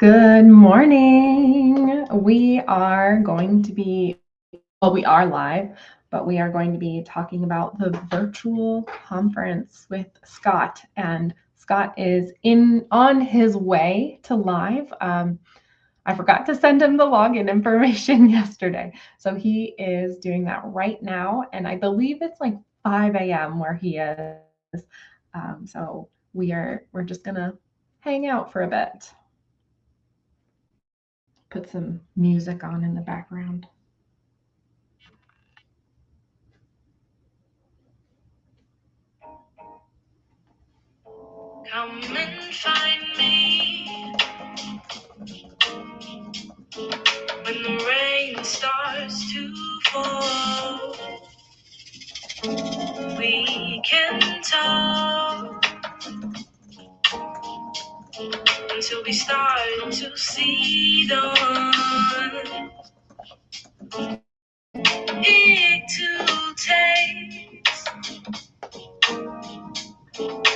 Good morning. We are live, but we are going to be talking about the virtual conference with Scott. And Scott is on his way to live. I forgot to send him the login information yesterday. So he is doing that right now. And I believe it's like 5 a.m. where he is. So we're just gonna hang out for a bit. Put some music on in the background. Come and find me when the rain starts to fall. We can talk until we start to see dawn. Pick to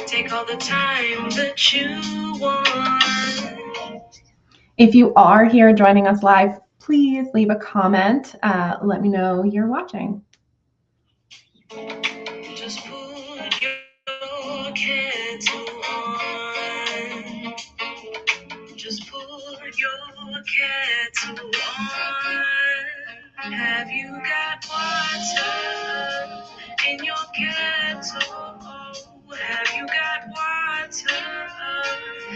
take all the time that you want. If you are here joining us live, please leave a comment. Let me know you're watching. Just put your kettle on. Just put your kettle on. Have you got water in your kettle? Have you got water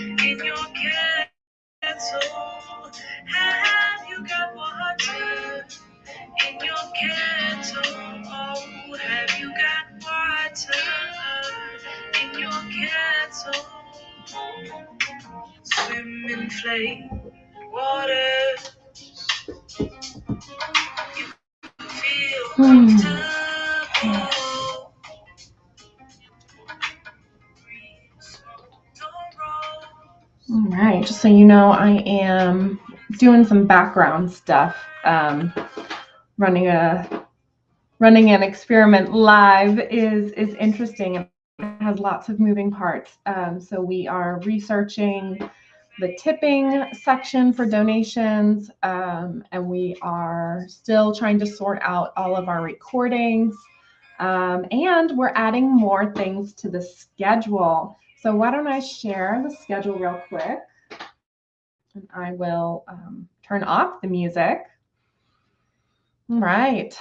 in your kettle? Have you got water in your kettle? Have you got water in your kettle? Swim in flame water. You feel comfortable. All right, just so you know, I am doing some background stuff, running an experiment live is interesting and has lots of moving parts. So we are researching the tipping section for donations, and we are still trying to sort out all of our recordings, and we're adding more things to the schedule. So why don't I share the schedule real quick, and I will turn off the music. All right,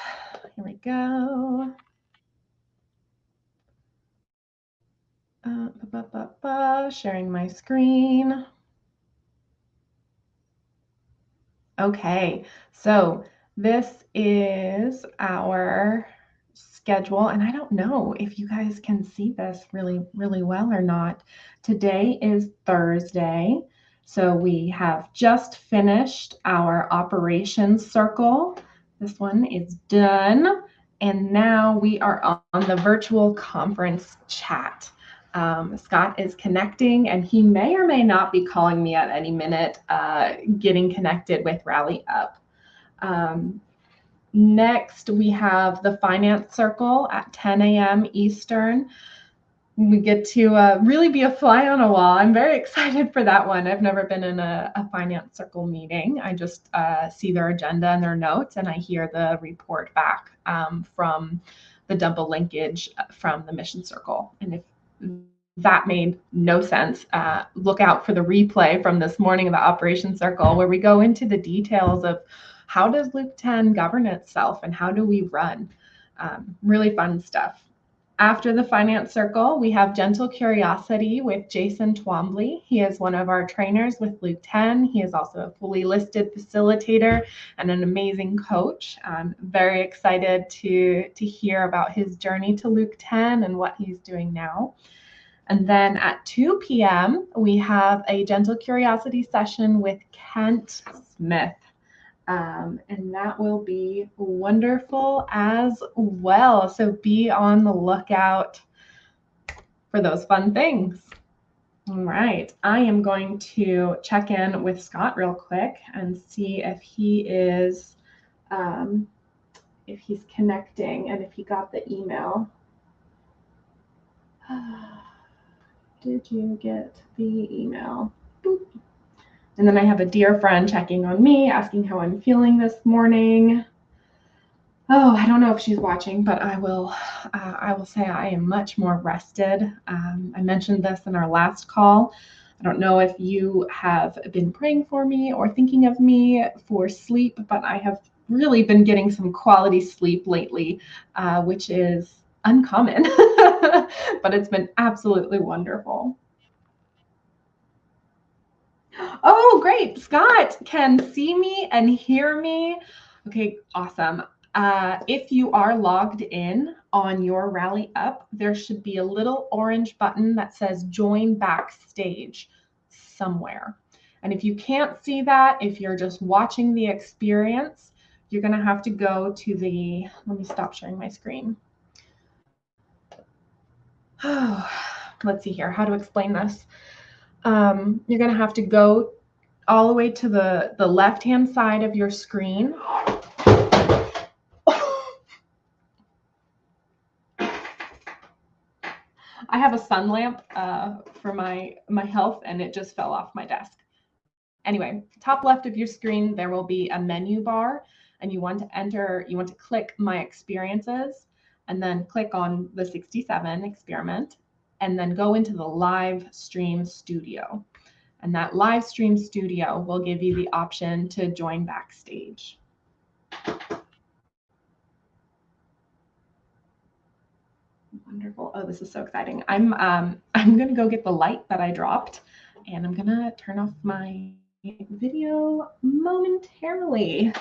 here we go. Sharing my screen. Okay, so this is our schedule, and I don't know if you guys can see this really well or not. Today is Thursday, so we have just finished our operations circle. This one is done, and now we are on the virtual conference chat. Scott is connecting, and he may or may not be calling me at any minute, getting connected with Rally Up. Next, we have the finance circle at 10 a.m. Eastern. We get to really be a fly on a wall. I'm very excited for that one. I've never been in a finance circle meeting. I just see their agenda and their notes, and I hear the report back from the double linkage from the mission circle. And if that made no sense, look out for the replay from this morning of the Operations Circle, where we go into the details of how does Luke 10 govern itself and how do we run. Really fun stuff. After the finance circle, we have Gentle Curiosity with Jason Twombly. He is one of our trainers with Luke 10. He is also a fully listed facilitator and an amazing coach. I'm very excited to hear about his journey to Luke 10 and what he's doing now. And then at 2 p.m., we have a Gentle Curiosity session with Kent Smith. And that will be wonderful as well. So be on the lookout for those fun things. All right, I am going to check in with Scott real quick and see if he is, if he's connecting and if he got the email. Did you get the email? Boop. And then I have a dear friend checking on me, asking how I'm feeling this morning. Oh, I don't know if she's watching, but I will say I am much more rested. I mentioned this in our last call. I don't know if you have been praying for me or thinking of me for sleep, but I have really been getting some quality sleep lately, which is uncommon, but it's been absolutely wonderful. Oh, great. Scott can see me and hear me. Okay, awesome. If you are logged in on your Rally Up, there should be a little orange button that says join backstage somewhere. And if you can't see that, if you're just watching the experience, you're going to have to go to the, let me stop sharing my screen. Oh, let's see here, how to explain this. You're going to have to go all the way to the left-hand side of your screen. I have a sun lamp for my health, and it just fell off my desk. Anyway, top left of your screen, there will be a menu bar, and you want to click My Experiences, and then click on the 67 experiment, and then go into the live stream studio. And that live stream studio will give you the option to join backstage. Wonderful. Oh, this is so exciting. I'm going to go get the light that I dropped, and I'm going to turn off my video momentarily.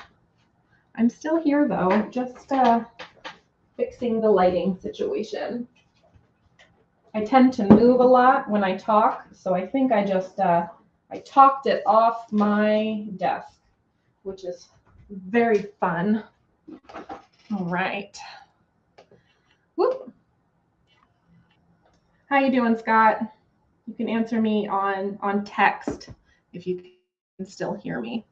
I'm still here though, just fixing the lighting situation. I tend to move a lot when I talk, so I think I just I talked it off my desk, which is very fun. All right. Whoop. How you doing, Scott? You can answer me on text if you can still hear me.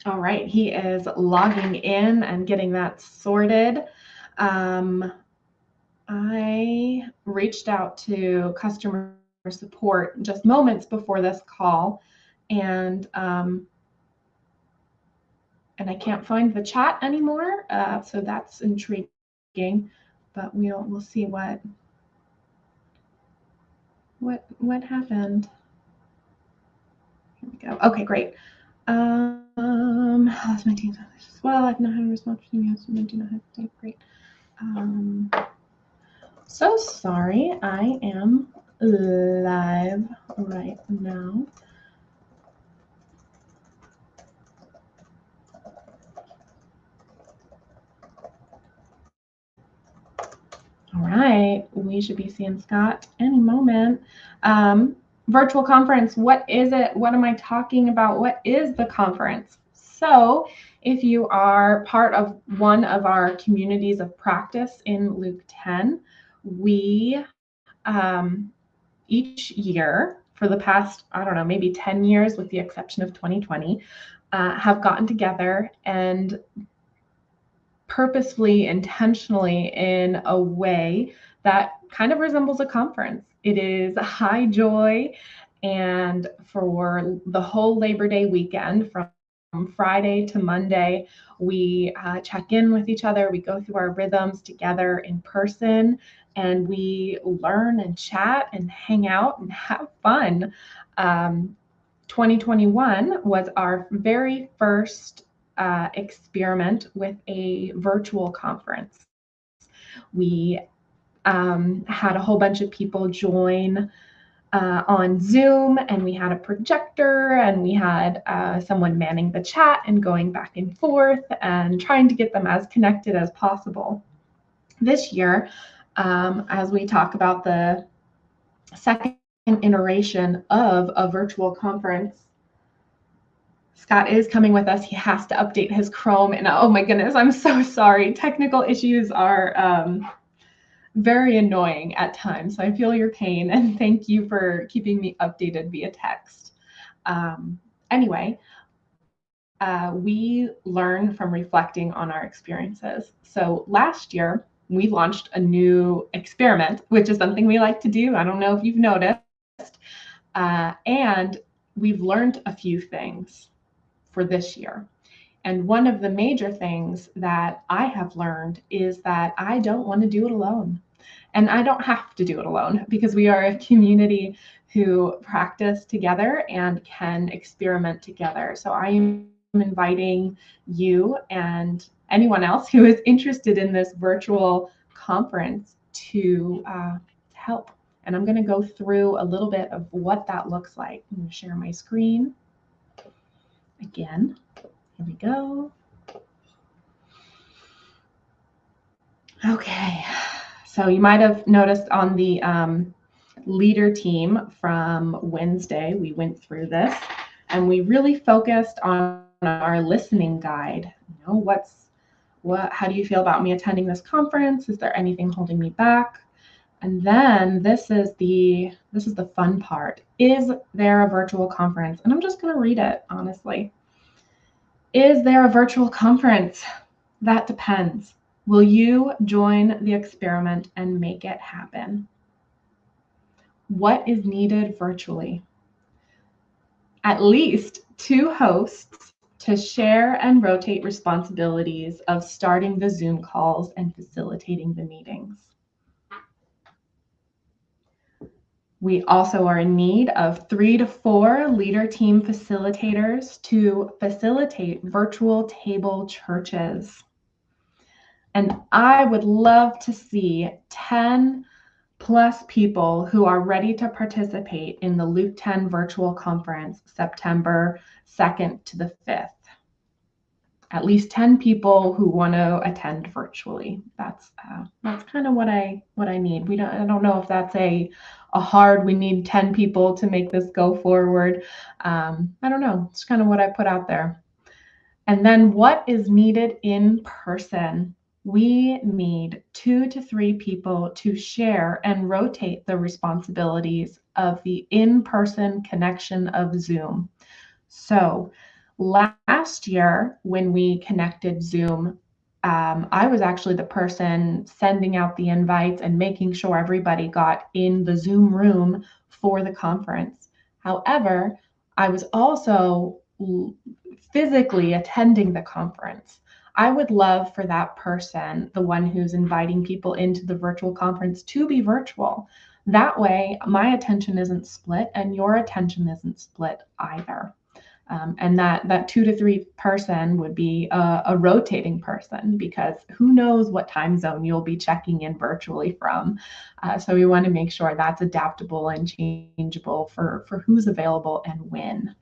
All right, he is logging in and getting that sorted. I reached out to customer support just moments before this call, and I can't find the chat anymore, so that's intriguing. But we'll see what happened. Here we go. Okay, great. How's my team as well? I've not had a response from you. I do not have to take great. So sorry, I am live right now. All right, we should be seeing Scott any moment. Virtual conference, what is it? What am I talking about? What is the conference? So if you are part of one of our communities of practice in Luke 10, we each year for the past, I don't know, maybe 10 years with the exception of 2020, have gotten together and purposefully, intentionally, in a way that kind of resembles a conference. It is high joy, and for the whole Labor Day weekend, from Friday to Monday, we check in with each other. We go through our rhythms together in person, and we learn and chat and hang out and have fun. 2021 was our very first experiment with a virtual conference. We had a whole bunch of people join on Zoom, and we had a projector, and we had someone manning the chat and going back and forth and trying to get them as connected as possible. This year, as we talk about the second iteration of a virtual conference, Scott is coming with us. He has to update his Chrome. And oh my goodness, I'm so sorry. Technical issues are very annoying at times. So I feel your pain. And thank you for keeping me updated via text. Anyway, we learn from reflecting on our experiences. So last year, we launched a new experiment, which is something we like to do. I don't know if you've noticed. And we've learned a few things for this year. And one of the major things that I have learned is that I don't want to do it alone. And I don't have to do it alone because we are a community who practice together and can experiment together. So I am inviting you and anyone else who is interested in this virtual conference to help. And I'm going to go through a little bit of what that looks like. I'm going to share my screen again. Here we go. Okay, so you might have noticed on the leader team from Wednesday, we went through this and we really focused on our listening guide. You know, how do you feel about me attending this conference? Is there anything holding me back? And then this is the fun part. Is there a virtual conference? And I'm just going to read it, honestly. Is there a virtual conference? That depends. Will you join the experiment and make it happen? What is needed virtually? At least 2 hosts to share and rotate responsibilities of starting the Zoom calls and facilitating the meetings. We also are in need of 3 to 4 leader team facilitators to facilitate virtual table churches. And I would love to see 10 plus people who are ready to participate in the Luke 10 virtual conference, September 2nd to the 5th. At least 10 people who want to attend virtually. That's kind of what I need. I don't know if that's a hard, we need 10 people to make this go forward. I don't know. It's kind of what I put out there. And then what is needed in person? We need 2 to 3 people to share and rotate the responsibilities of the in-person connection of Zoom. So last year, when we connected Zoom, I was actually the person sending out the invites and making sure everybody got in the Zoom room for the conference. However, I was also physically attending the conference. I would love for that person, the one who's inviting people into the virtual conference, to be virtual. That way, my attention isn't split and your attention isn't split either. And that 2 to 3 person would be a rotating person, because who knows what time zone you'll be checking in virtually from. So we want to make sure that's adaptable and changeable for who's available and when.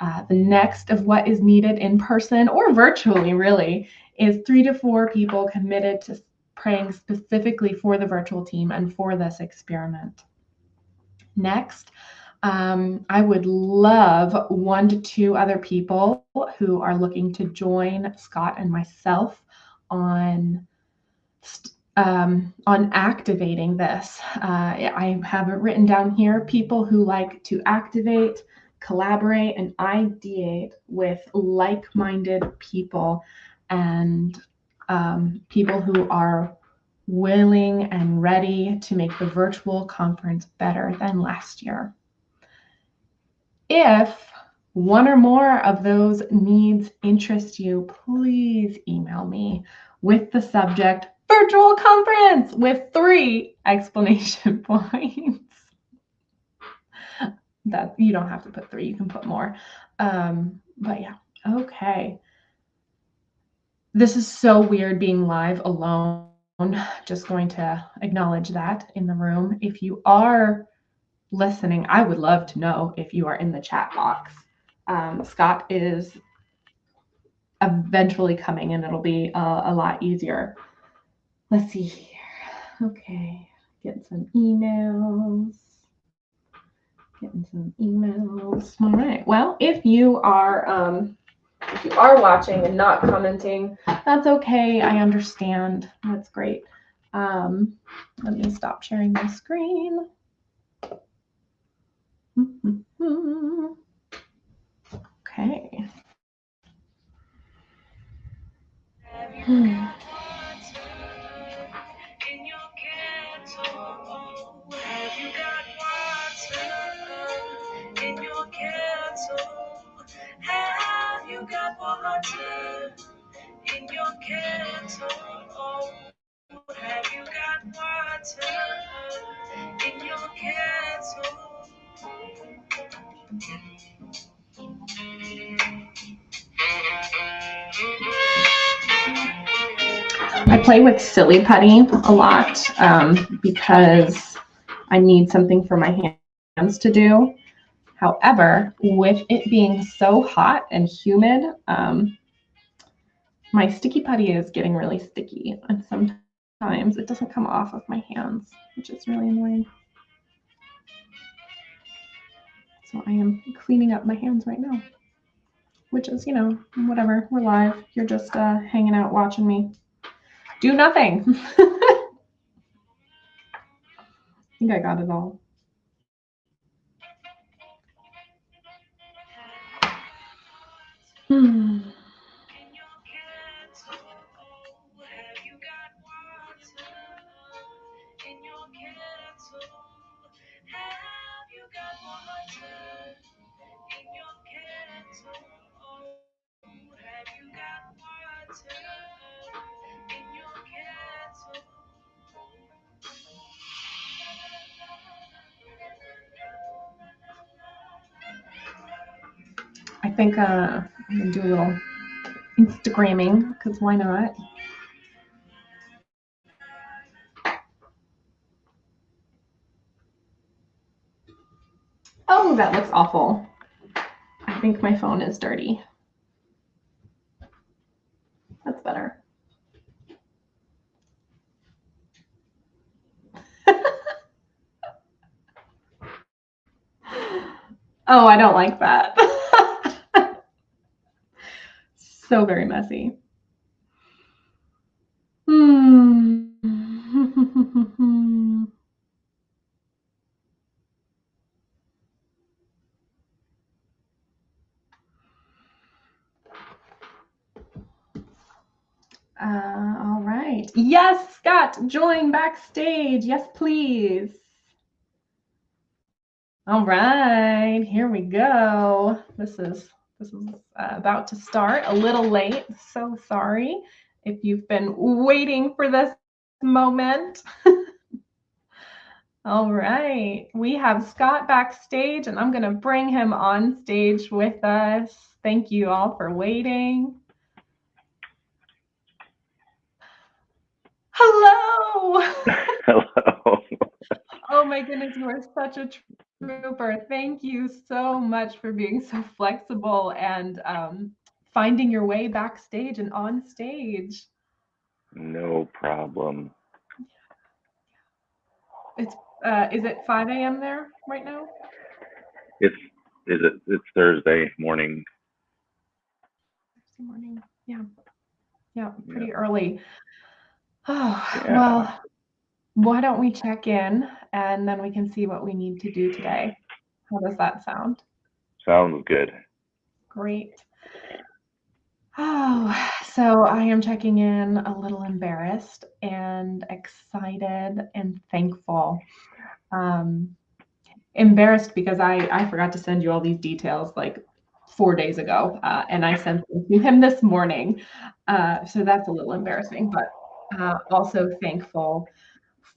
The next of what is needed in person or virtually really is 3 to 4 people committed to praying specifically for the virtual team and for this experiment. Next, I would love 1 to 2 other people who are looking to join Scott and myself on activating this. I have it written down here, people who like to activate, collaborate, and ideate with like-minded people, and people who are willing and ready to make the virtual conference better than last year. If 1 or more of those needs interest you, please email me with the subject virtual conference with 3 exclamation points. That you don't have to put 3, you can put more. But yeah, okay. This is so weird being live alone. Just going to acknowledge that in the room. If you are listening, I would love to know if you are in the chat box. Scott is eventually coming and it'll be a lot easier. Let's see here. Okay, get some emails. Getting some emails. All right. Well, if you are watching and not commenting, that's okay. I understand. That's great. Let me stop sharing my screen. Okay. Have you got water in your kettle? Have you got water in your kettle? Have you got water in your kettle? Have you got water in your kettle? I play with Silly Putty a lot because I need something for my hands to do. However, with it being so hot and humid, my sticky putty is getting really sticky, and sometimes it doesn't come off of my hands, which is really annoying. So I am cleaning up my hands right now, which is, whatever. We're live. You're just hanging out watching me do nothing. I think I got it all. In your kettle, have you got water in your kettle? Have you got water in your kettle? Have you got water in your kettle? I think I'm gonna do a little Instagramming because why not? Oh, that looks awful. I think my phone is dirty. That's better. Oh, I don't like that. So very messy. All right. Yes, Scott, join backstage. Yes, please. All right, here we go. This is about to start a little late. So sorry if you've been waiting for this moment. All right, we have Scott backstage, and I'm going to bring him on stage with us. Thank you all for waiting. Hello. Hello. Oh my goodness, you are such a trooper. Thank you so much for being so flexible and finding your way backstage and on stage. No problem. It's is it 5 a.m. there right now? It's Thursday morning. Thursday morning. Yeah. Yeah, pretty Yeah. early. Oh, Yeah. well, why don't we check in and then we can see what we need to do today? How does that sound? Sounds good. Great. Oh, so I am checking in a little embarrassed and excited and thankful. Embarrassed because I forgot to send you all these details like 4 days ago, and I sent them to him this morning. So that's a little embarrassing, but also thankful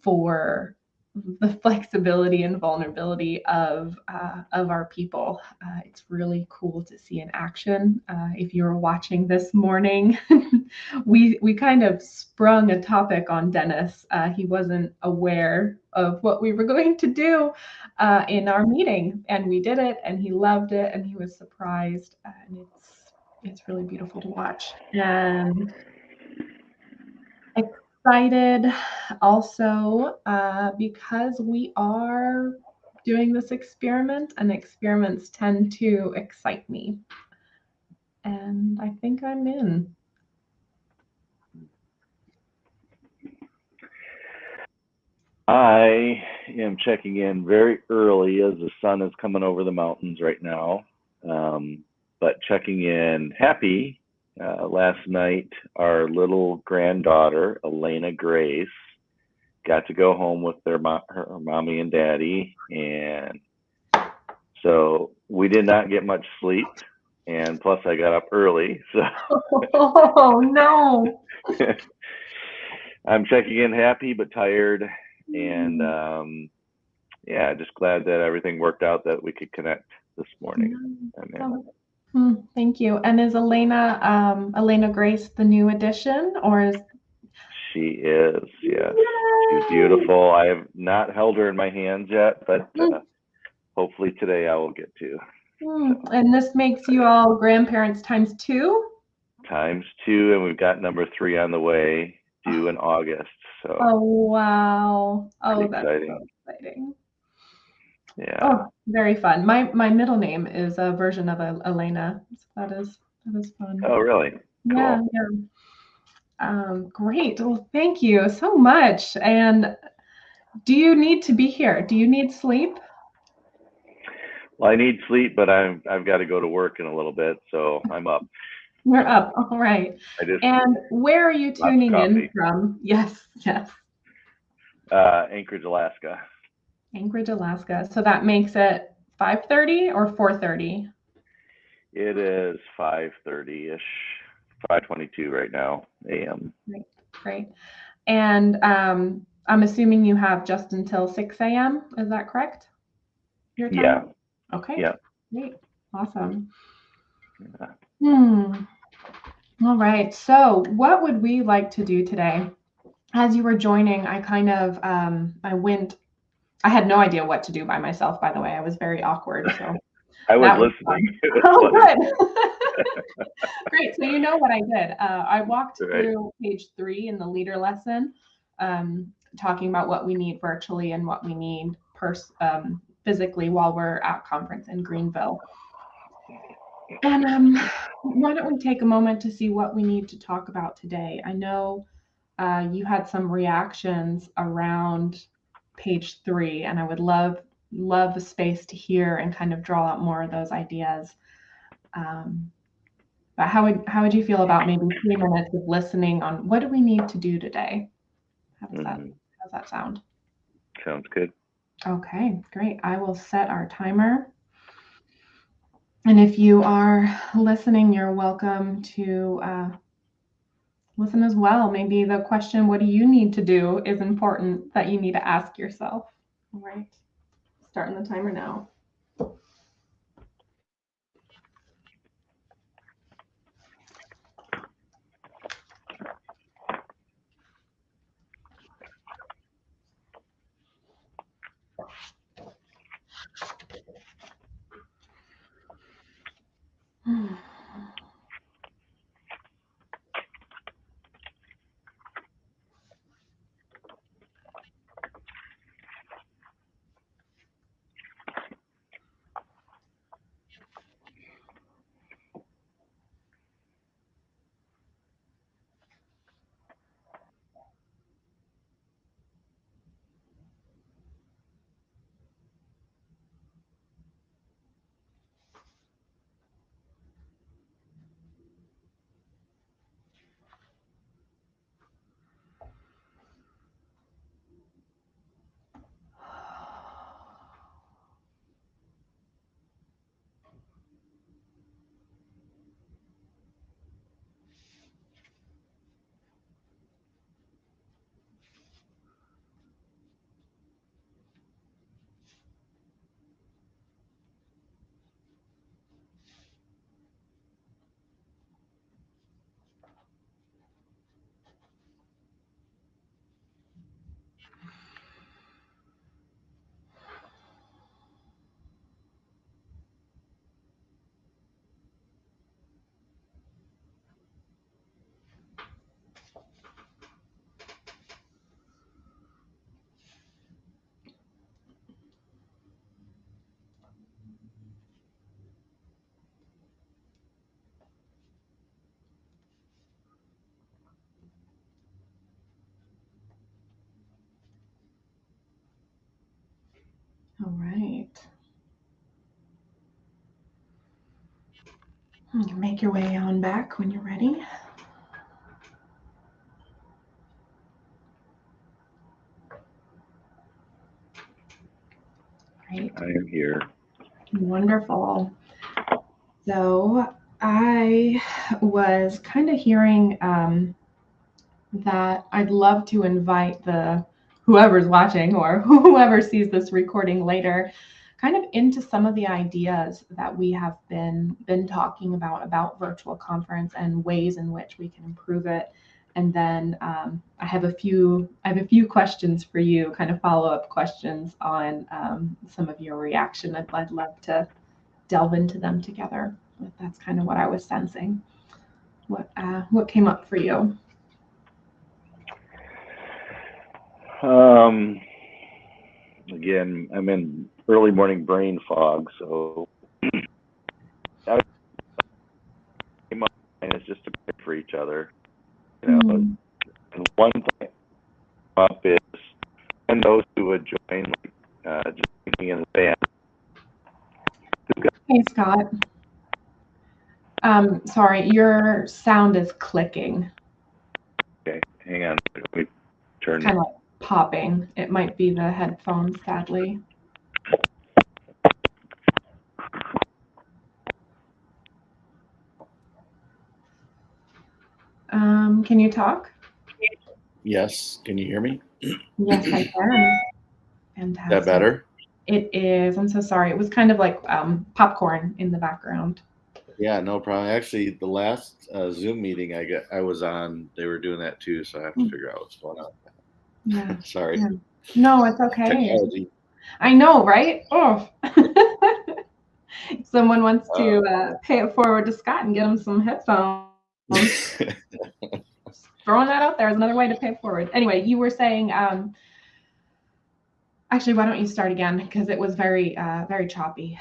for the flexibility and vulnerability of our people. It's really cool to see in action. If you were watching this morning, we kind of sprung a topic on Dennis. He wasn't aware of what we were going to do in our meeting, and we did it, and he loved it, and he was surprised, and it's really beautiful to watch. And excited also because we are doing this experiment, and experiments tend to excite me. And I think I'm in. I am checking in very early as the sun is coming over the mountains right now. But checking in happy. Last night, our little granddaughter, Elena Grace, got to go home with her mommy and daddy. And so we did not get much sleep. And plus, I got up early. So Oh, no. I'm checking in happy but tired. And yeah, just glad that everything worked out, that we could connect this morning. Thank you. And is Elena Grace the new addition, or is She is, yes. She's beautiful. I have not held her in my hands yet, but hopefully today I will get to. And this makes you all grandparents times 2? Times 2, and we've got number 3 on the way, due in August. So. Oh, wow. Oh, that's exciting. So exciting. Yeah. Oh, very fun. My middle name is a version of Elena. So that is fun. Oh, really? Yeah, cool. Yeah. Great. Well, thank you so much. And do you need to be here? Do you need sleep? Well, I need sleep, but I've got to go to work in a little bit, so I'm up. We're up. All right. And where are you tuning in from? Yes. Anchorage, Alaska. Anchorage, Alaska. So that makes it 5:30 or 4:30? It is 5:30-ish, 5:22 right now, a.m. Great. And I'm assuming you have just until 6 a.m. Is that correct? Your time? Yeah. Okay. Yeah. Great. Awesome. All right. So what would we like to do today? As you were joining, I kind of, I had no idea what to do by myself, by the way. I was very awkward. So I was listening. Good. Great. So you know what I did. I walked through page 3 in the leader lesson, talking about what we need virtually and what we need physically while we're at conference in Greenville. And why don't we take a moment to see what we need to talk about today? I know you had some reactions around page 3, and I would love the space to hear and kind of draw out more of those ideas. But how would you feel about maybe 3 minutes of listening on what do we need to do today? How's that sound? Sounds good. Okay, great. I will set our timer. And if you are listening, you're welcome to listen as well. Maybe the question, what do you need to do, is important that you need to ask yourself. All right, starting the timer now. All right. You can make your way on back when you're ready. Great. I am here. Wonderful. So I was kind of hearing that I'd love to invite whoever's watching or whoever sees this recording later kind of into some of the ideas that we have been talking about virtual conference and ways in which we can improve it. And then I have a few questions for you, kind of follow-up questions on some of your reaction. I'd love to delve into them together. But that's kind of what I was sensing. What came up for you? Again, I'm in early morning brain fog, so I came up and it's just to pray for each other. You know, and one thing up is, and those who would join, like just being in the band. Hey, Scott. Sorry, your sound is clicking. Okay, hang on. Let me turn. Kind of like popping. It might be the headphones, sadly. Can you talk? Yes. Can you hear me? Yes, I can. Fantastic. Is that better? It is. I'm so sorry. It was kind of like popcorn in the background. Yeah, no problem. Actually, the last Zoom meeting I was on, they were doing that too, so I have to figure out what's going on. Yeah. Sorry. Yeah. No, it's okay. Technology. I know, right? Oh. Someone wants to pay it forward to Scott and get him some headphones. Throwing that out there is another way to pay it forward. Anyway, you were saying, actually, why don't you start again? Because it was very, very choppy.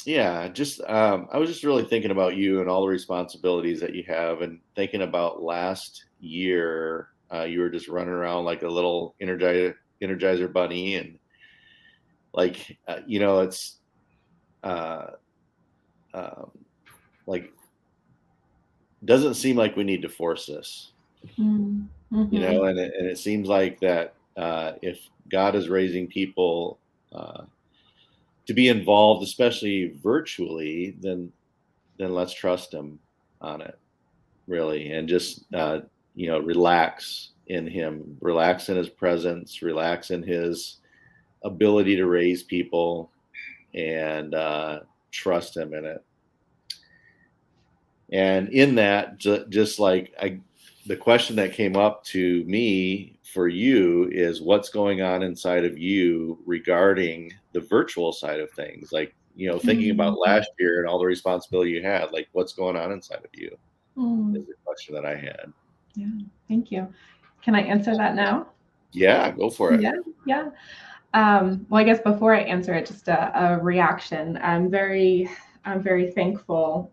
Yeah, just I was just really thinking about you and all the responsibilities that you have, and thinking about last year. You were just running around like a little Energizer bunny, and like it's like doesn't seem like we need to force this, Mm-hmm. and it seems like that if God is raising people to be involved, especially virtually, then let's trust Him on it, really, and just relax in Him, relax in His presence, relax in His ability to raise people, and trust Him in it. And in that, just like the question that came up to me for you is, what's going on inside of you regarding the virtual side of things? Like, thinking about last year and all the responsibility you had, like what's going on inside of you is the question that I had. Yeah, thank you. Can I answer that now? Yeah, go for it. Yeah. Well, I guess before I answer it, just a reaction. I'm very thankful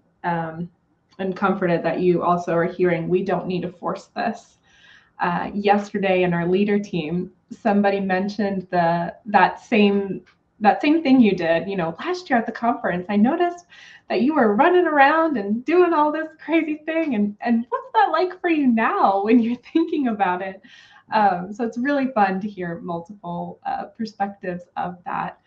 and comforted that you also are hearing we don't need to force this. Yesterday in our leader team, somebody mentioned that same thing you did. Last year at the conference, I noticed that you were running around and doing all this crazy thing. And what's that like for you now when you're thinking about it? So it's really fun to hear multiple perspectives of that.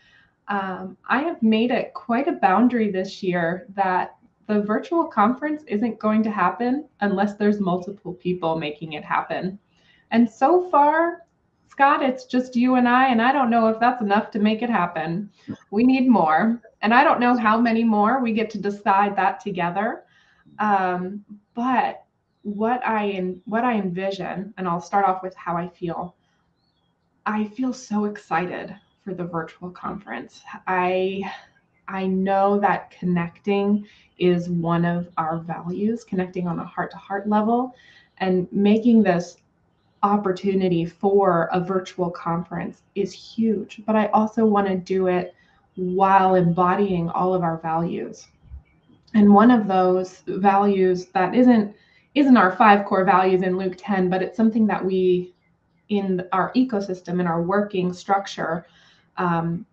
I have made it quite a boundary this year that the virtual conference isn't going to happen unless there's multiple people making it happen. And so far, Scott, it's just you and I don't know if that's enough to make it happen. We need more. And I don't know how many more. We get to decide that together. But what I envision, and I'll start off with how I feel so excited for the virtual conference. I know that connecting is one of our values, connecting on a heart-to-heart level, and making this opportunity for a virtual conference is huge. But I also want to do it while embodying all of our values. And one of those values that isn't our 5 core values in Luke 10, but it's something that we, in our ecosystem, in our working structure,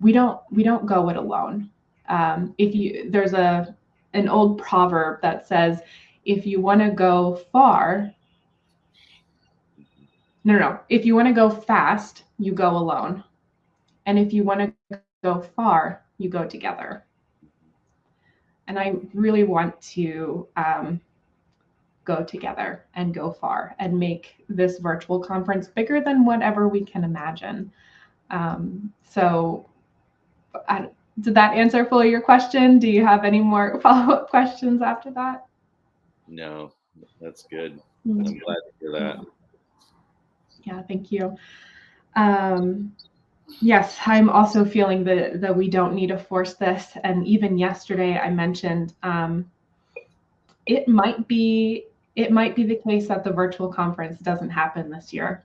we don't go it alone. There's an old proverb that says, if you want to go far, if you want to go fast, you go alone. And if you want to go far, you go together. And I really want to go together and go far and make this virtual conference bigger than whatever we can imagine. Did that answer fully your question? Do you have any more follow-up questions after that? No, that's good. I'm glad to hear that. Yeah, thank you. Yes, I'm also feeling that we don't need to force this. And even yesterday, I mentioned it might be the case that the virtual conference doesn't happen this year,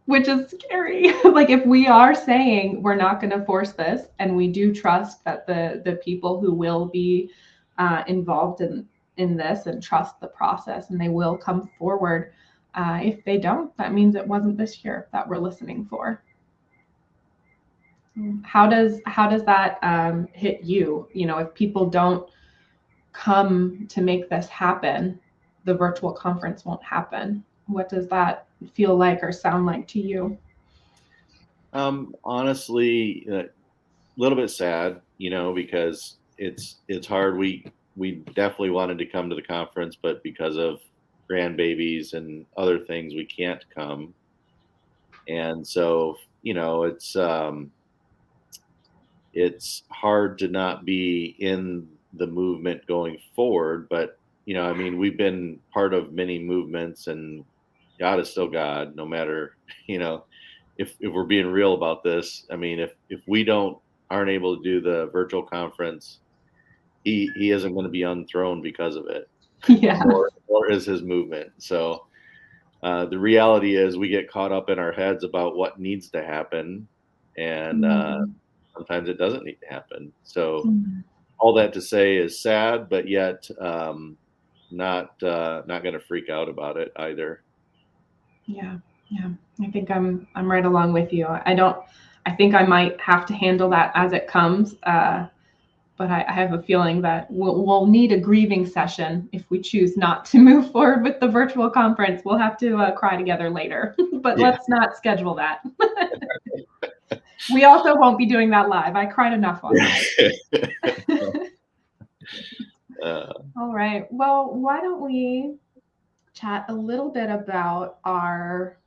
which is scary. Like, if we are saying we're not going to force this, and we do trust that the people who will be involved in this and trust the process, and they will come forward. If they don't, that means it wasn't this year that we're listening for. How does that hit you? If people don't come to make this happen, the virtual conference won't happen. What does that feel like or sound like to you? Honestly, a little bit sad, because it's hard. We definitely wanted to come to the conference, but because of grandbabies and other things, we can't come. And so, it's hard to not be in the movement going forward. But, we've been part of many movements, and God is still God, no matter, if we're being real about this. If we aren't able to do the virtual conference, he isn't going to be unthroned because of it. Yeah. Or is his movement. So the reality is we get caught up in our heads about what needs to happen, and sometimes it doesn't need to happen. So all that to say is sad, but yet not going to freak out about it either. Yeah. I think I'm right along with you. I think I might have to handle that as it comes. But I have a feeling that we'll need a grieving session if we choose not to move forward with the virtual conference. We'll have to cry together later, but Let's not schedule that. We also won't be doing that live. I cried enough on that. All right. Well, why don't we chat a little bit about our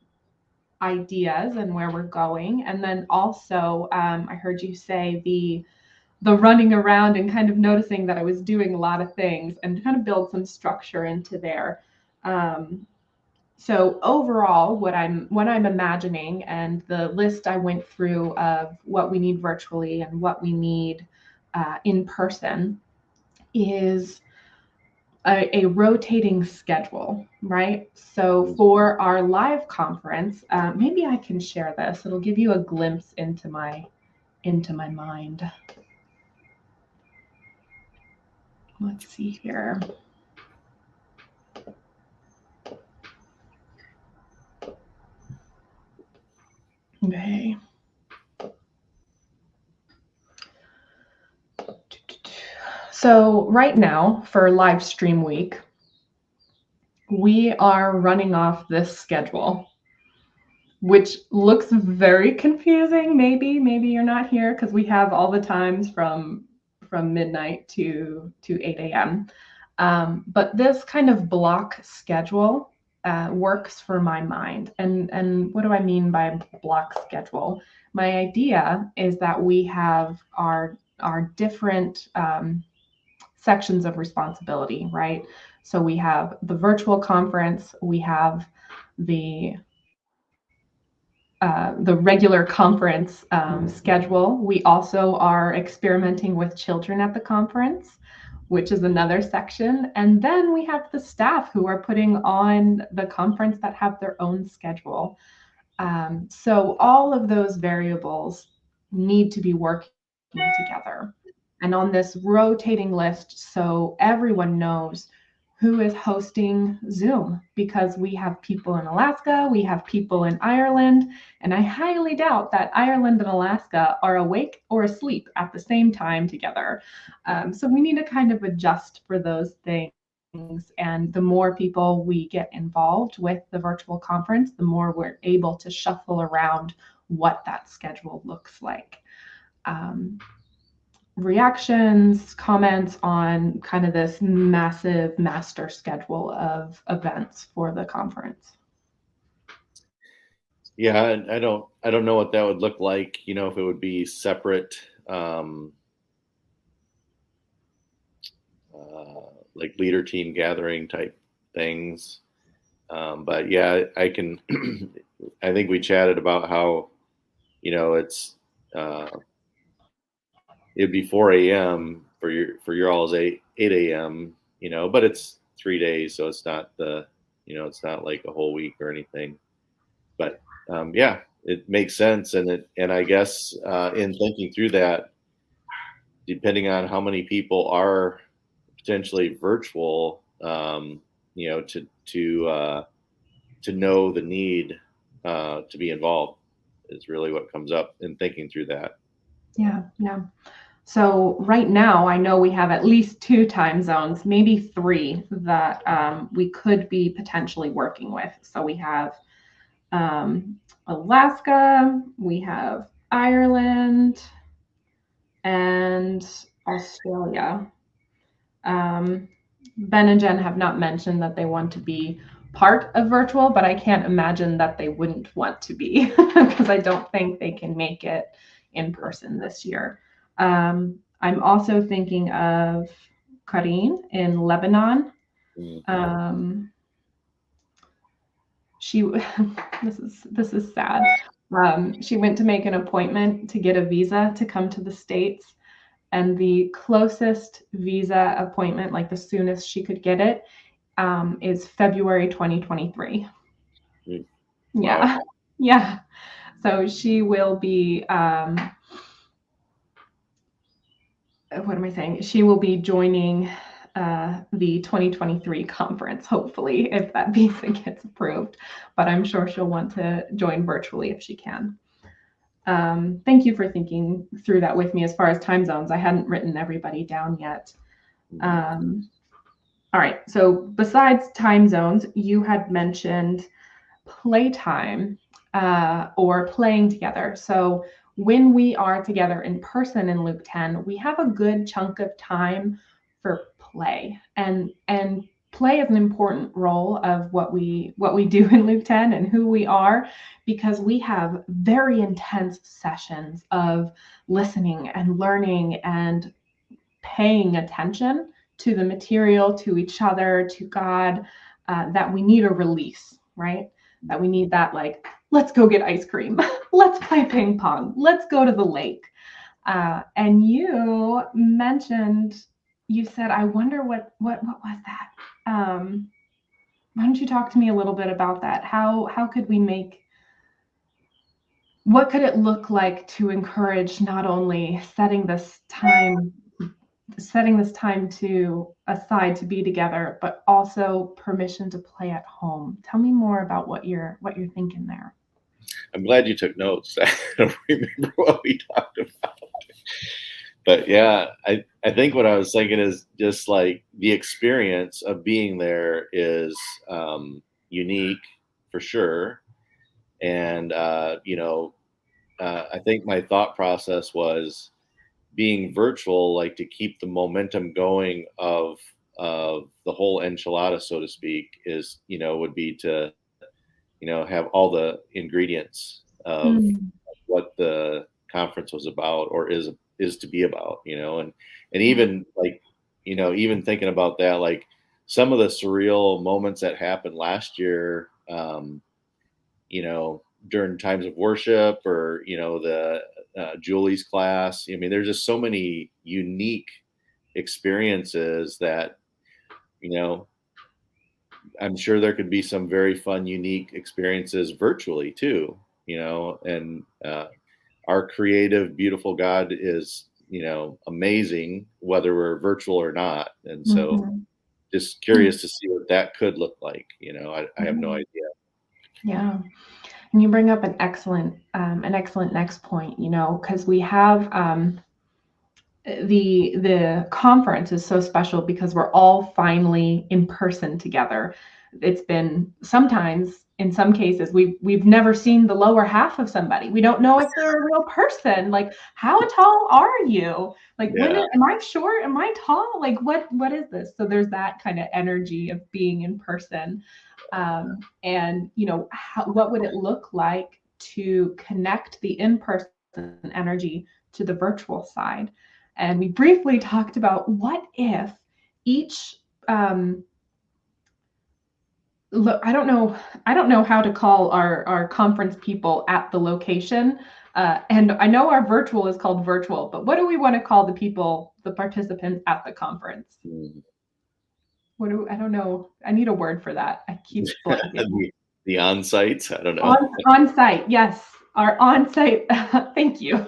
ideas and where we're going, and then also I heard you say the running around and kind of noticing that I was doing a lot of things, and kind of build some structure into there. So overall, what I'm imagining, and the list I went through of what we need virtually and what we need in person, is a rotating schedule, right? So for our live conference, maybe I can share this. It'll give you a glimpse into my mind. Let's see here. Okay. So right now for live stream week, we are running off this schedule, which looks very confusing. Maybe you're not here because we have all the times from midnight to 8 a.m. But this kind of block schedule works for my mind. And what do I mean by block schedule? My idea is that we have our different sections of responsibility, right? So we have the virtual conference, we have the regular conference schedule. We also are experimenting with children at the conference, which is another section. And then we have the staff who are putting on the conference that have their own schedule. So all of those variables need to be working together. And on this rotating list, so everyone knows who is hosting Zoom, because we have people in Alaska, we have people in Ireland, and I highly doubt that Ireland and Alaska are awake or asleep at the same time together. So we need to kind of adjust for those things. And the more people we get involved with the virtual conference, the more we're able to shuffle around what that schedule looks like. Reactions, comments on kind of this massive master schedule of events for the conference? Yeah, I don't know what that would look like, if it would be separate, like leader team gathering type things. But yeah, I think we chatted about how, it's, it'd be 4 a.m. for your all's 8 a.m., but it's 3 days. So it's not it's not like a whole week or anything, but yeah, it makes sense. And I guess in thinking through that, depending on how many people are potentially virtual, to know the need to be involved is really what comes up in thinking through that. Yeah. So right now, I know we have at least 2 time zones, maybe 3 that we could be potentially working with. So we have Alaska, we have Ireland, and Australia. Ben and Jen have not mentioned that they want to be part of virtual, but I can't imagine that they wouldn't want to be because I don't think they can make it in person this year. I'm also thinking of Karine in Lebanon. She this is sad. She went to make an appointment to get a visa to come to the States, and the closest visa appointment, like the soonest she could get it, is February 2023. Yeah. Wow. Yeah. So she will be, what am I saying? She will be joining the 2023 conference, hopefully, if that visa gets approved. But I'm sure she'll want to join virtually if she can. Thank you for thinking through that with me as far as time zones. I hadn't written everybody down yet. All right. So besides time zones, you had mentioned playtime or playing together. So when we are together in person in Luke 10, we have a good chunk of time for play, and play is an important role of what we do in Luke 10 and who we are, because we have very intense sessions of listening and learning and paying attention to the material, to each other, to God, that we need a release, right? That we need that, like, let's go get ice cream. Let's play ping pong. Let's go to the lake. And you mentioned, you said, I wonder what was that? Why don't you talk to me a little bit about that? How could we what could it look like to encourage not only setting this time to aside to be together, but also permission to play at home? Tell me more about what you're thinking there. I'm glad you took notes. I don't remember what we talked about. But yeah, I think what I was thinking is just like the experience of being there is unique for sure. And, I think my thought process was being virtual, like to keep the momentum going of the whole enchilada, so to speak, is, would be to, have all the ingredients of what the conference was about or is to be about, and even like, even thinking about that, like some of the surreal moments that happened last year, during times of worship or, the Julie's class. I mean, there's just so many unique experiences that, I'm sure there could be some very fun, unique experiences virtually too, and our creative, beautiful God is, amazing, whether we're virtual or not. And so just curious to see what that could look like. I have no idea. Yeah. And you bring up an excellent next point, because we have the conference is so special because we're all finally in person together. It's been sometimes, in some cases, we've never seen the lower half of somebody. We don't know if they're a real person. Like, how tall are you? Like, am I short? Am I tall? Like, what is this? So there's that kind of energy of being in person. And what would it look like to connect the in-person energy to the virtual side? And we briefly talked about what if each look, I don't know how to call our conference people at the location. And I know our virtual is called virtual, but what do we want to call the participants at the conference? I don't know. I need a word for that. I keep blanking. The on-sites? I don't know. On-site, yes. Our on-site, thank you.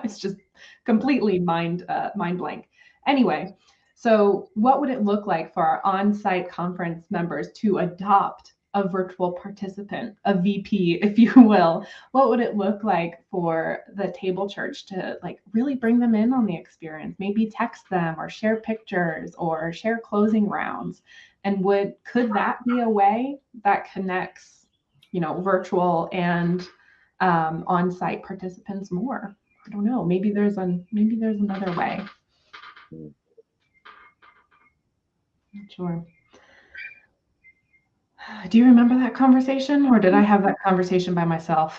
It's just completely mind blank. Anyway, so what would it look like for our on-site conference members to adopt a virtual participant, a VP, if you will? What would it look like for the table church to really bring them in on the experience? Maybe text them or share pictures or share closing rounds. And could that be a way that connects, virtual and on-site participants more? I don't know. Maybe there's another way. Not sure. Do you remember that conversation, or did I have that conversation by myself?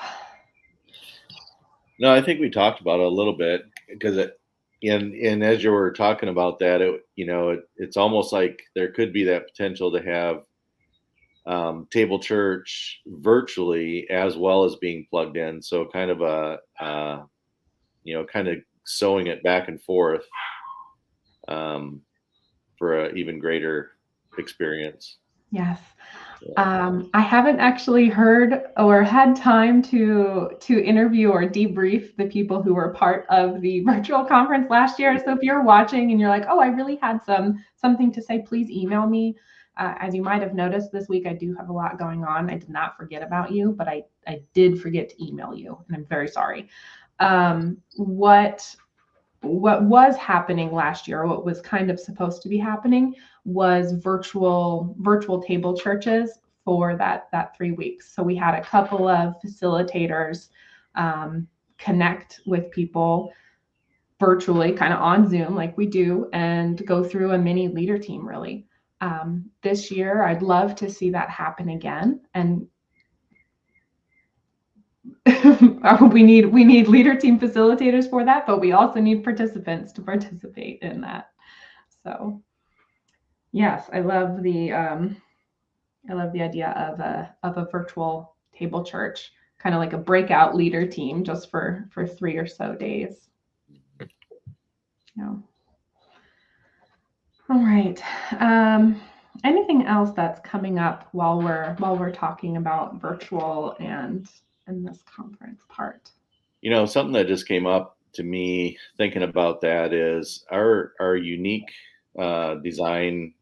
No, I think we talked about it a little bit because and as you were talking about that, it's almost like there could be that potential to have table church virtually as well as being plugged in. So kind of kind of sewing it back and forth for an even greater experience. Yes. I haven't actually heard or had time to interview or debrief the people who were part of the virtual conference last year. So if you're watching and you're like, oh, I really had something to say, please email me. As you might have noticed this week, I do have a lot going on. I did not forget about you, but I did forget to email you, and I'm very sorry. What was happening last year, what was kind of supposed to be happening, was virtual table churches for that 3 weeks. So we had a couple of facilitators connect with people virtually, kind of on Zoom like we do, and go through a mini leader team really. This year, I'd love to see that happen again. And we need leader team facilitators for that, but we also need participants to participate in that. So yes, I love the idea of a virtual table church, kind of like a breakout leader team just for 3 or so days. All right. Anything else that's coming up while we're talking about virtual and this conference part? Something that just came up to me thinking about that is our unique design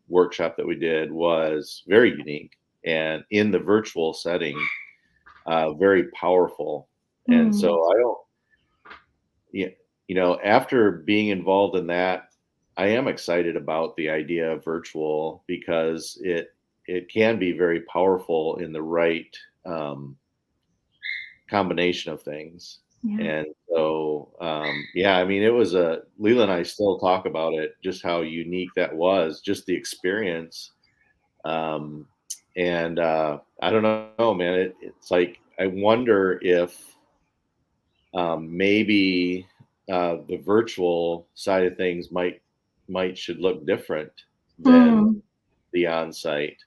workshop that we did was very unique, and in the virtual setting, very powerful. And so after being involved in that, I am excited about the idea of virtual because it can be very powerful in the right combination of things. Yeah. And so, it was Leela and I still talk about it, just how unique that was, just the experience. I don't know, man, it's like, I wonder if maybe the virtual side of things should look different than the on-site.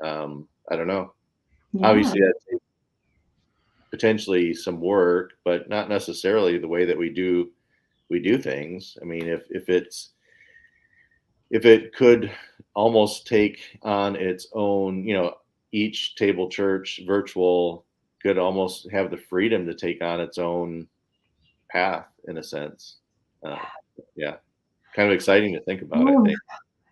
I don't know. Yeah. Obviously, that's potentially some work, but not necessarily the way that we do things. I mean, if it could almost take on its own, each table church virtual could almost have the freedom to take on its own path in a sense. Yeah. Kind of exciting to think about. I think.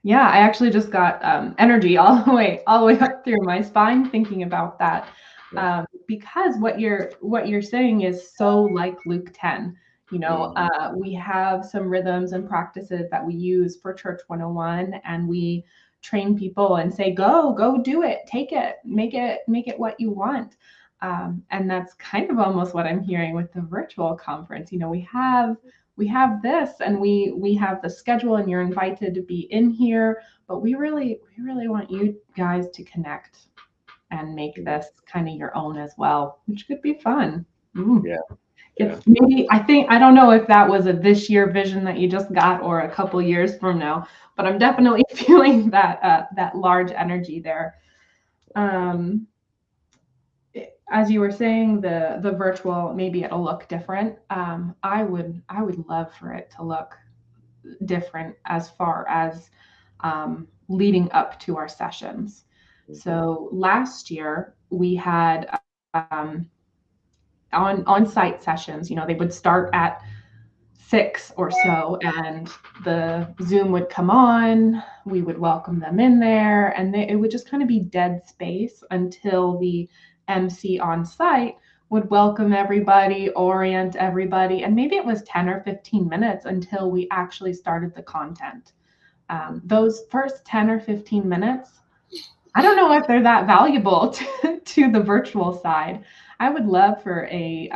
Yeah, I actually just got energy all the way up through my spine thinking about that. Because what you're saying is so like Luke 10. We have some rhythms and practices that we use for Church 101, and we train people and say, go do it, take it, make it what you want. And that's kind of almost what I'm hearing with the virtual conference. We have this, and we have the schedule, and you're invited to be in here, but we really want you guys to connect and make this kind of your own as well, which could be fun. Yeah. It's maybe, I don't know if that was a this year vision that you just got or a couple years from now, but I'm definitely feeling that large energy there. As you were saying, the virtual, maybe it'll look different. I would love for it to look different as far as leading up to our sessions. So last year we had on-site sessions. They would start at 6 or so, and the Zoom would come on. We would welcome them in there, and it would just kind of be dead space until the MC on site would welcome everybody, orient everybody, and maybe it was 10 or 15 minutes until we actually started the content. Those first 10 or 15 minutes, I don't know if they're that valuable to the virtual side. I would love for a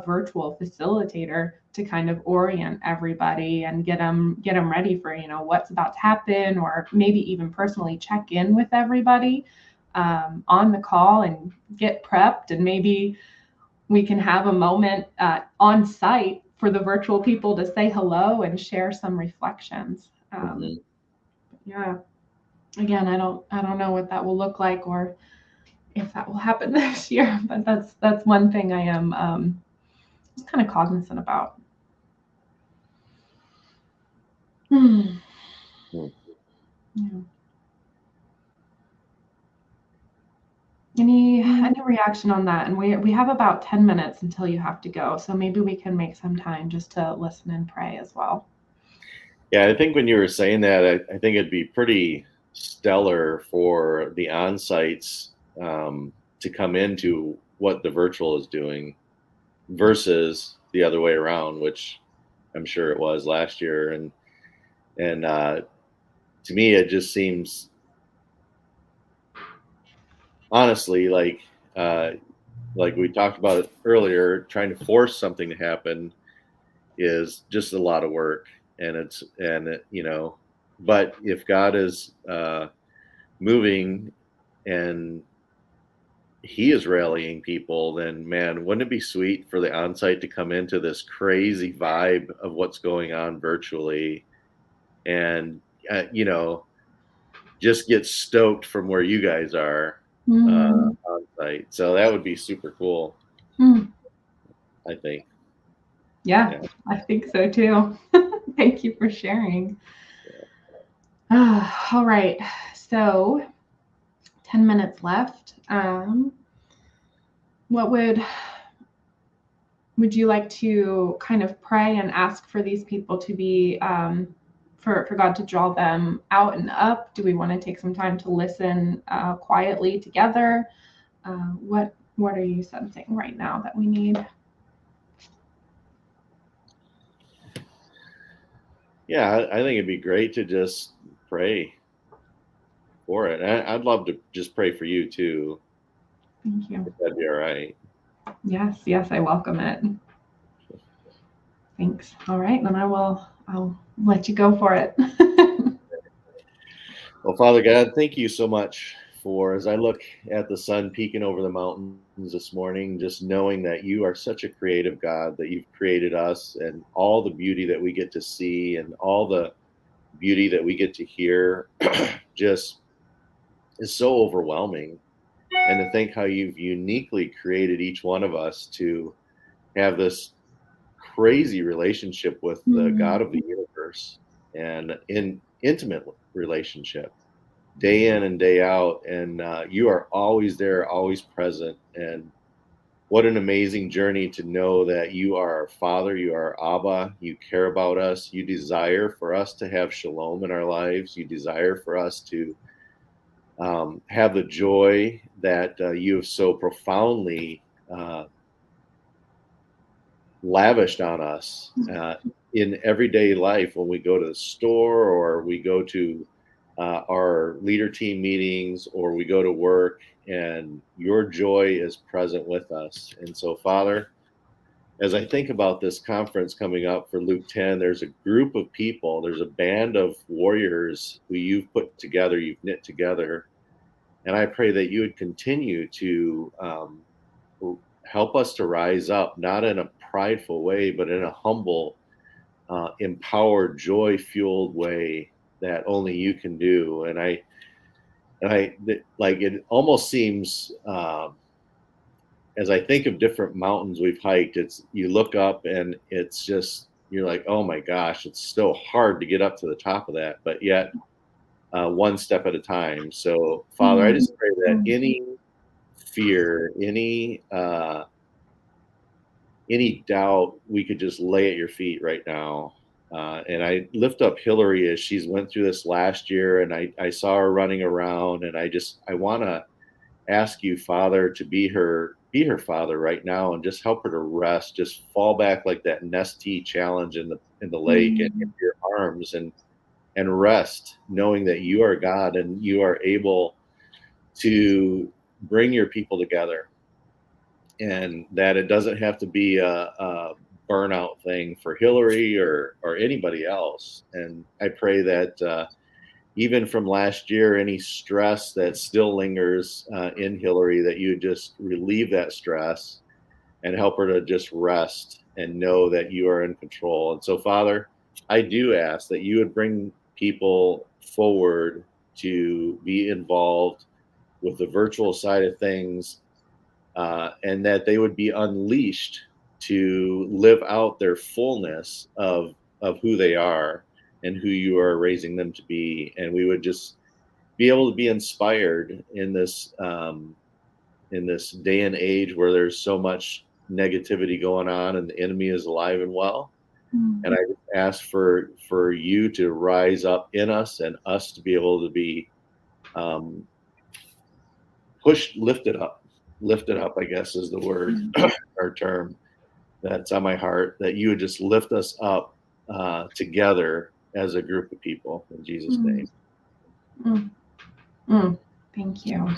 virtual facilitator to kind of orient everybody and get them ready for what's about to happen, or maybe even personally check in with everybody on the call and get prepped, and maybe we can have a moment on site for the virtual people to say hello and share some reflections. Yeah. Again, I don't know what that will look like or if that will happen this year, but that's one thing I am just kind of cognizant about. Yeah. Any reaction on that? And we have about 10 minutes until you have to go, so maybe we can make some time just to listen and pray as well. Yeah, I think when you were saying that, I think it'd be pretty stellar for the on-sites to come into what the virtual is doing versus the other way around, which I'm sure it was last year. And to me, it just seems, honestly, like we talked about it earlier, trying to force something to happen is just a lot of work. But if God is moving and he is rallying people, then man, wouldn't it be sweet for the on-site to come into this crazy vibe of what's going on virtually and just get stoked from where you guys are on site. So that would be super cool. I think. Yeah, I think so too. Thank you for sharing. All right, so 10 minutes left. What would you like to kind of pray and ask for these people to be, for God to draw them out and up? Do we want to take some time to listen quietly together? What are you sensing right now that we need? Yeah, I think it'd be great to just pray for it. I'd love to just pray for you too. Thank you. If that'd be all right. Yes, I welcome it. Thanks. All right, then I'll let you go for it. Well, Father God, thank you so much for, as I look at the sun peeking over the mountains this morning, just knowing that you are such a creative God, that you've created us and all the beauty that we get to see and all the beauty that we get to hear just is so overwhelming. And to think how you've uniquely created each one of us to have this crazy relationship with the God of the universe, and in intimate relationship day in and day out. And you are always there, always present. And what an amazing journey to know that you are our Father, you are Abba, you care about us, you desire for us to have shalom in our lives, you desire for us to have the joy that you have so profoundly lavished on us in everyday life when we go to the store or we go to our leader team meetings or we go to work, and your joy is present with us. And so, Father, as I think about this conference coming up for Luke 10, there's a group of people, there's a band of warriors who you've put together, you've knit together. And I pray that you would continue to help us to rise up, not in a prideful way, but in a humble, empowered, joy-fueled way that only you can do. And I like, it almost seems, as I think of different mountains we've hiked, it's, you look up and it's just, you're like, oh my gosh, it's so hard to get up to the top of that, but yet one step at a time. So Father, I just pray that any fear, any doubt, we could just lay at your feet right now. And I lift up Hillary as she's went through this last year, and I saw her running around, and I want to ask you, Father, to be her father right now, and just help her to rest, just fall back like that Nestea challenge in the lake and into your arms, and rest, knowing that you are God and you are able to bring your people together, and that it doesn't have to be a burnout thing for Hillary or anybody else. And I pray that even from last year, any stress that still lingers in Hillary, that you would just relieve that stress and help her to just rest and know that you are in control. And so, Father, I do ask that you would bring people forward to be involved with the virtual side of things, and that they would be unleashed to live out their fullness of who they are and who you are raising them to be. And we would just be able to be inspired in this day and age where there's so much negativity going on and the enemy is alive and well. And I ask for you to rise up in us and us to be able to be lifted up, I guess is the word or term that's on my heart, that you would just lift us up together as a group of people in Jesus' name. Thank you.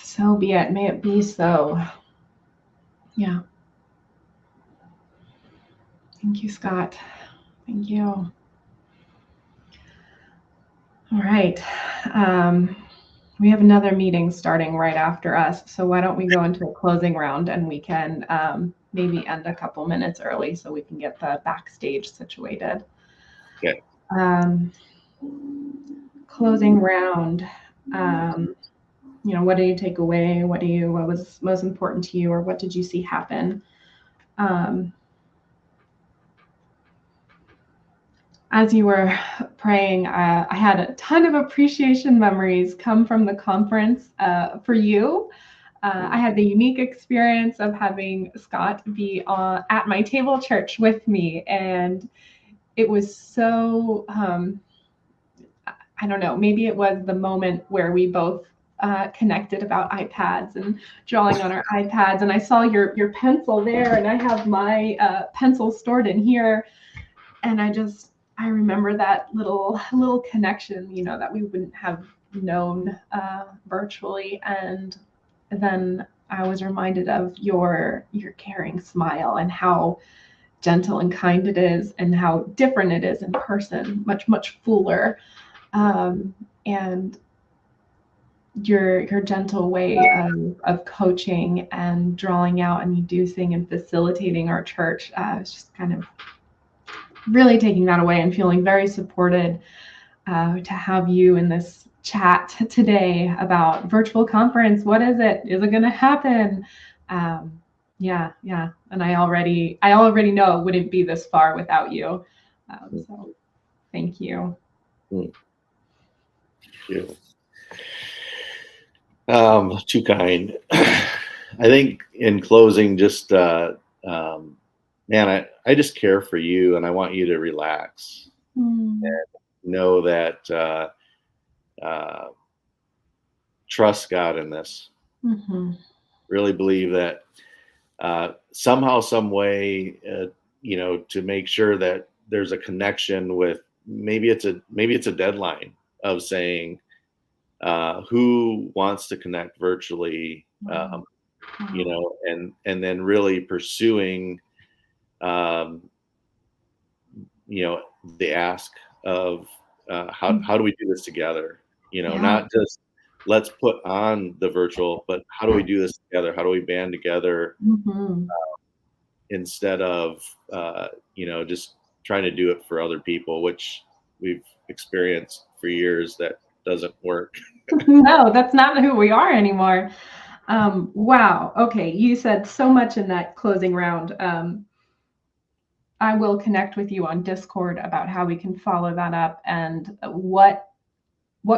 So be it. May it be so. Yeah. Thank you, Scott. Thank you. All right. We have another meeting starting right after us. So why don't we go into a closing round, and we can maybe end a couple minutes early so we can get the backstage situated. Okay. Closing round. What do you take away? What was most important to you, or what did you see happen? As you were praying, I had a ton of appreciation memories come from the conference for you. I had the unique experience of having Scott be at my table church with me, and it was so, I don't know, maybe it was the moment where we both connected about iPads and drawing on our iPads, and I saw your pencil there, and I have my pencil stored in here, and I remember that little connection, that we wouldn't have known virtually. And then I was reminded of your caring smile and how gentle and kind it is, and how different it is in person, much, much fuller. And your gentle way of coaching and drawing out and educing and facilitating our church is just kind of really taking that away and feeling very supported to have you in this chat today about virtual conference. What is it? Is it going to happen? Yeah. And I already know it wouldn't be this far without you. So thank you. Thank you. Too kind. I think in closing, just man, I just care for you, and I want you to relax. Mm. Know that trust God in this. Mhm. Really believe that somehow, some way, to make sure that there's a connection with maybe it's a deadline of saying who wants to connect virtually, Wow. and then really pursuing, um, the ask of how do we do this together? Yeah. Not just let's put on the virtual, but how do we do this together? How do we band together Mhm. instead of just trying to do it for other people, which we've experienced for years that doesn't work. No, that's not who we are anymore. Wow. Okay. You said so much in that closing round. I will connect with you on Discord about how we can follow that up and what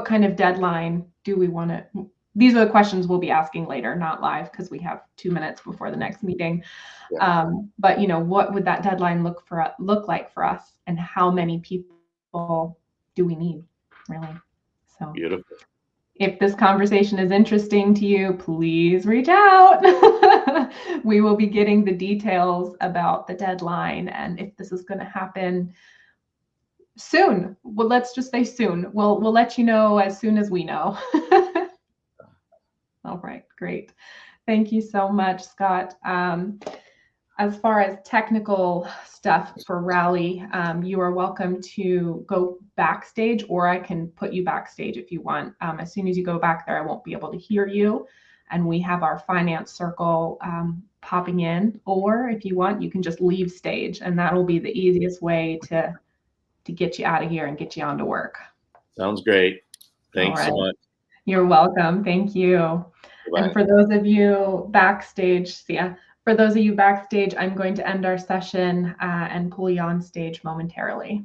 kind of deadline do we want to. These are the questions we'll be asking later, not live, because we have 2 minutes before the next meeting. Yeah. But what would that deadline look like for us, and how many people do we need, really? So Beautiful. if this conversation is interesting to you, please reach out. We will be getting the details about the deadline and if this is going to happen soon. Well, let's just say soon. We'll let you know as soon as we know. All right, great. Thank you so much, Scott. As far as technical stuff for Rally, you are welcome to go backstage, or I can put you backstage if you want. As soon as you go back there, I won't be able to hear you. And we have our finance circle popping in, or if you want, you can just leave stage, and that'll be the easiest way to get you out of here and get you on to work. Sounds great. All Thanks so right. much. You're welcome. Thank you. Bye. And for those of you backstage, I'm going to end our session and pull you on stage momentarily.